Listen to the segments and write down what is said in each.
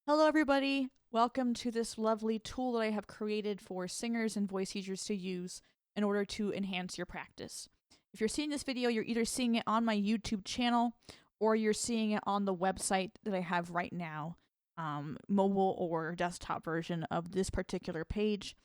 Hello, everybody. Welcome to this lovely tool that I have created for singers and voice teachers to use in order to enhance your practice. If you're seeing this video, you're either seeing it on my YouTube channel or you're seeing it on the website that I have right now, mobile or desktop version of this particular page.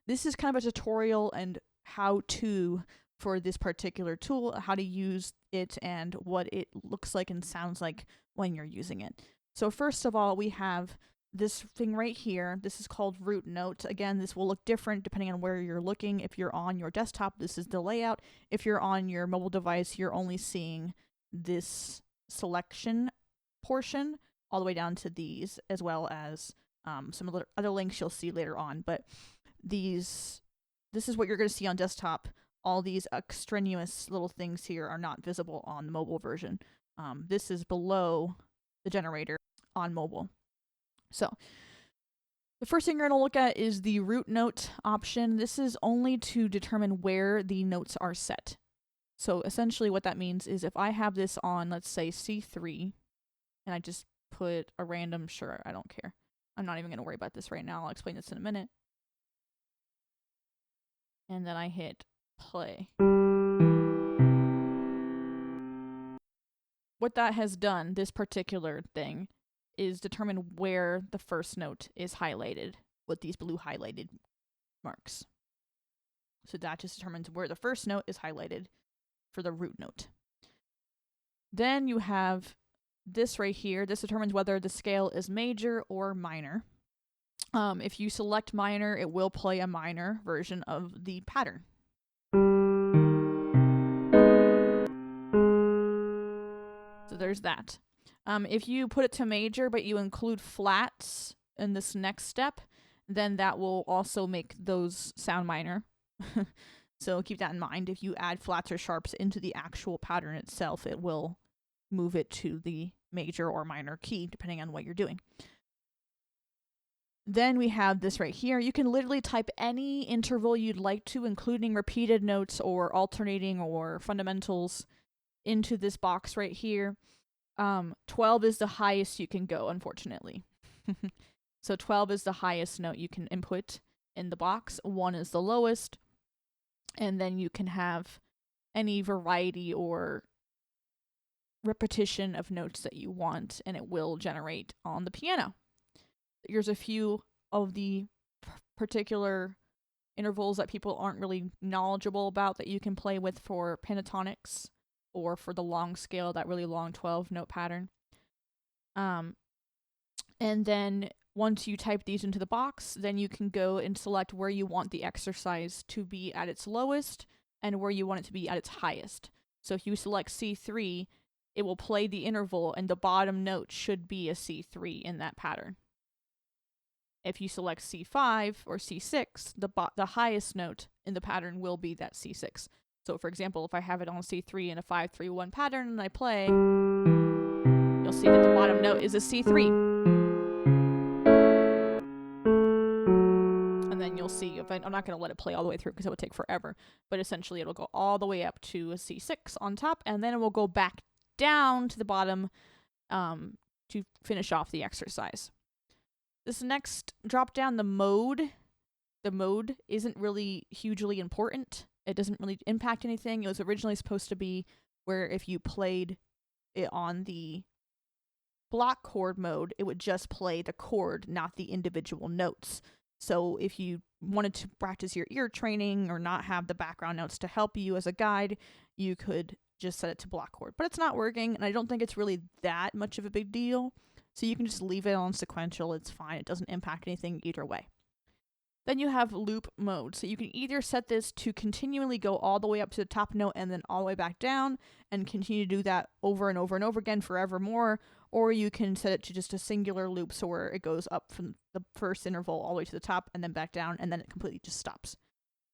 This is kind of a tutorial and how-to for this particular tool, how to use it and what it looks like and sounds like when you're using it. So first of all, we have this thing right here. This is called root note. Again, this will look different depending on where you're looking. If you're on your desktop, this is the layout. If you're on your mobile device, you're only seeing this selection portion all the way down to these, as well as some other links you'll see later on. But this is what you're going to see on desktop. All these extraneous little things here are not visible on the mobile version. This is below the generator on mobile. So the first thing you're going to look at is the root note option. This is only to determine where the notes are set. So essentially what that means is if I have this on, let's say C3, and I just put a random, sure, I don't care. I'm not even going to worry about this right now. I'll explain this in a minute. And then I hit play. What that has done, this particular thing, is determine where the first note is highlighted with these blue highlighted marks. So that just determines where the first note is highlighted for the root note. Then you have this right here. This determines whether the scale is major or minor. If you select minor, it will play a minor version of the pattern. So there's that. If you put it to major, but you include flats in this next step, then that will also make those sound minor. So keep that in mind. If you add flats or sharps into the actual pattern itself, it will move it to the major or minor key, depending on what you're doing. Then we have this right here. You can literally type any interval you'd like to, including repeated notes or alternating or fundamentals, into this box right here. 12 is the highest you can go, unfortunately. So 12 is the highest note you can input in the box. 1 is the lowest. And then you can have any variety or repetition of notes that you want, and it will generate on the piano. Here's a few of the particular intervals that people aren't really knowledgeable about that you can play with for pentatonics or for the long scale, that really long 12-note pattern. And then once you type these into the box, then you can go and select where you want the exercise to be at its lowest and where you want it to be at its highest. So if you select C3, it will play the interval, and the bottom note should be a C3 in that pattern. If you select C5 or C6, the highest note in the pattern will be that C6. So for example, if I have it on C3 in a 5-3-1 pattern and I play, you'll see that the bottom note is a C3. And then you'll see, I'm not going to let it play all the way through because it would take forever, but essentially it'll go all the way up to a C6 on top, and then it will go back down to the bottom to finish off the exercise. This next drop down, the mode isn't really hugely important. It doesn't really impact anything. It was originally supposed to be where if you played it on the block chord mode, it would just play the chord, not the individual notes. So if you wanted to practice your ear training or not have the background notes to help you as a guide, you could just set it to block chord. But it's not working, and I don't think it's really that much of a big deal. So you can just leave it on sequential. It's fine. It doesn't impact anything either way. Then you have loop mode. So you can either set this to continually go all the way up to the top note and then all the way back down and continue to do that over and over and over again forevermore, or you can set it to just a singular loop, so where it goes up from the first interval all the way to the top and then back down, and then it completely just stops.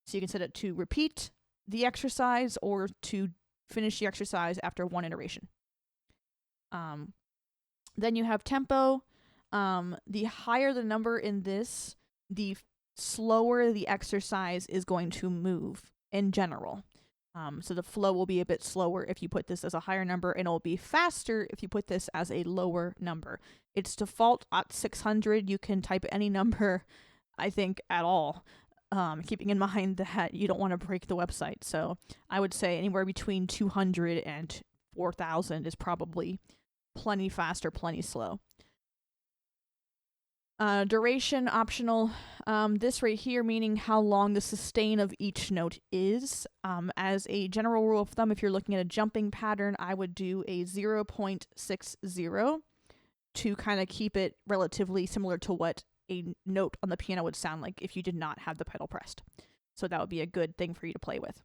So you can set it to repeat the exercise or to finish the exercise after one iteration. Then you have tempo. The higher the number in this, the slower the exercise is going to move in general. So the flow will be a bit slower if you put this as a higher number, and it'll be faster if you put this as a lower number. Its default at 600. You can type any number, I think, at all, keeping in mind that you don't want to break the website. So I would say anywhere between 200 and 4,000 is probably plenty fast or plenty slow. Duration optional. This right here meaning how long the sustain of each note is. As a general rule of thumb, if you're looking at a jumping pattern, I would do a 0.60 to kind of keep it relatively similar to what a note on the piano would sound like if you did not have the pedal pressed. So that would be a good thing for you to play with.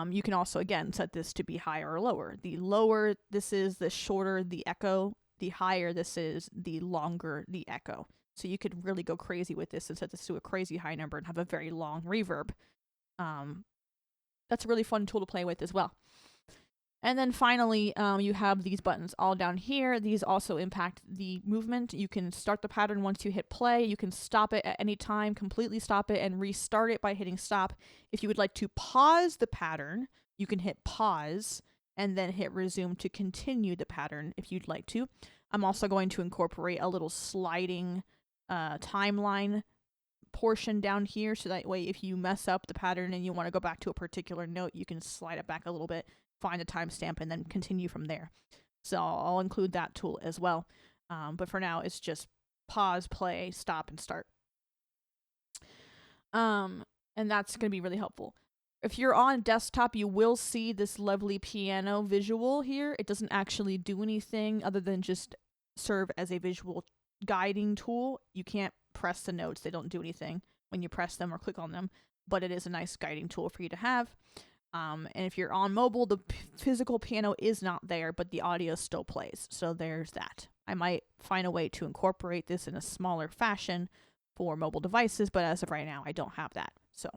You can also, again, set this to be higher or lower. The lower this is, the shorter the echo. The higher this is, the longer the echo. So you could really go crazy with this and set this to a crazy high number and have a very long reverb. That's a really fun tool to play with as well. And then finally, you have these buttons all down here. These also impact the movement. You can start the pattern once you hit play. You can stop it at any time, completely stop it, and restart it by hitting stop. If you would like to pause the pattern, you can hit pause and then hit resume to continue the pattern if you'd like to. I'm also going to incorporate a little sliding timeline portion down here, so that way if you mess up the pattern and you want to go back to a particular note, you can slide it back a little bit, find a timestamp, and then continue from there. So I'll include that tool as well. But for now, it's just pause, play, stop, and start. And that's going to be really helpful. If you're on desktop, you will see this lovely piano visual here. It doesn't actually do anything other than just serve as a visual guiding tool. You can't press the notes. They don't do anything when you press them or click on them, but it is a nice guiding tool for you to have. And if you're on mobile, the physical piano is not there, but the audio still plays. So there's that. I might find a way to incorporate this in a smaller fashion for mobile devices, but as of right now, I don't have that. So,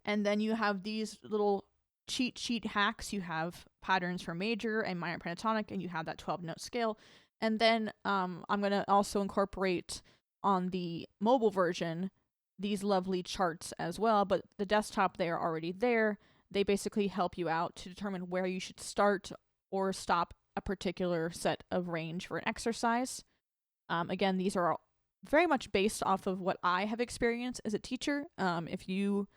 and then you have these little cheat sheet hacks. You have patterns for major and minor pentatonic, and you have that 12-note scale. And then I'm going to also incorporate on the mobile version these lovely charts as well, but the desktop, they are already there. They basically help you out to determine where you should start or stop a particular set of range for an exercise. Again, these are very much based off of what I have experienced as a teacher. If you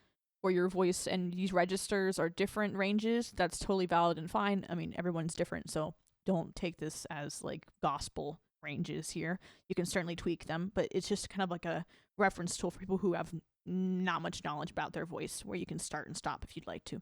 or your voice and these registers are different ranges, that's totally valid and fine. I mean, everyone's different, so don't take this as like gospel ranges here. You can certainly tweak them, but it's just kind of like a reference tool for people who have not much knowledge about their voice, where you can start and stop if you'd like to.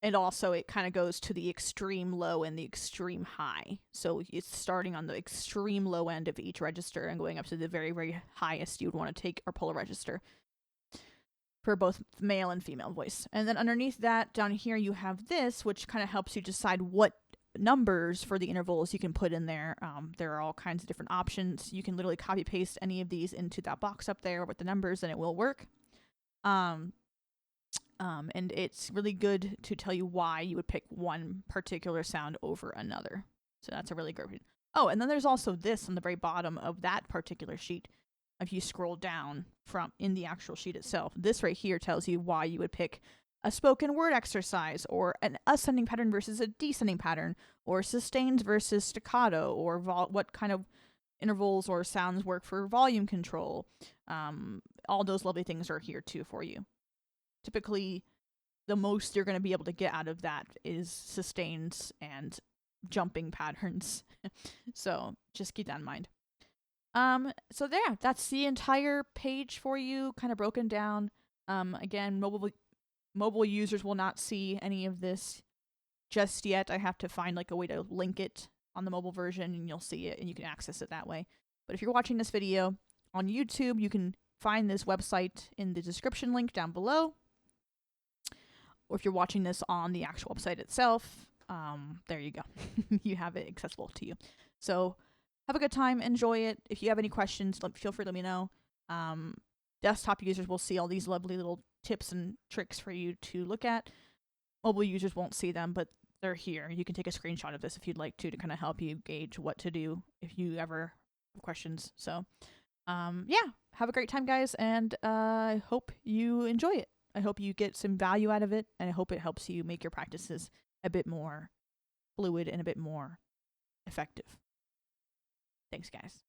And also it kind of goes to the extreme low and the extreme high. So it's starting on the extreme low end of each register and going up to the very, very highest you would want to take or pull a register for both male and female voice. And then underneath that, down here, you have this, which kind of helps you decide what numbers for the intervals you can put in there. There are all kinds of different options. You can literally copy paste any of these into that box up there with the numbers and it will work. And it's really good to tell you why you would pick one particular sound over another. So that's a really great reason. Oh, and then there's also this on the very bottom of that particular sheet. If you scroll down from in the actual sheet itself, this right here tells you why you would pick a spoken word exercise, or an ascending pattern versus a descending pattern, or sustains versus staccato, or what kind of intervals or sounds work for volume control. All those lovely things are here too for you. Typically, the most you're going to be able to get out of that is sustains and jumping patterns. So just keep that in mind. So there, that's the entire page for you, kind of broken down. Again, mobile users will not see any of this just yet. I have to find like a way to link it on the mobile version, and you'll see it and you can access it that way. But if you're watching this video on YouTube, you can find this website in the description link down below. Or if you're watching this on the actual website itself, there you go. You have it accessible to you. So have a good time. Enjoy it. If you have any questions, feel free to let me know. Desktop users will see all these lovely little tips and tricks for you to look at. Mobile users won't see them, but they're here. You can take a screenshot of this if you'd like to kind of help you gauge what to do if you ever have questions. So Yeah, have a great time, guys, and I hope you enjoy it. I hope you get some value out of it, and I hope it helps you make your practices a bit more fluid and a bit more effective. Thanks, guys.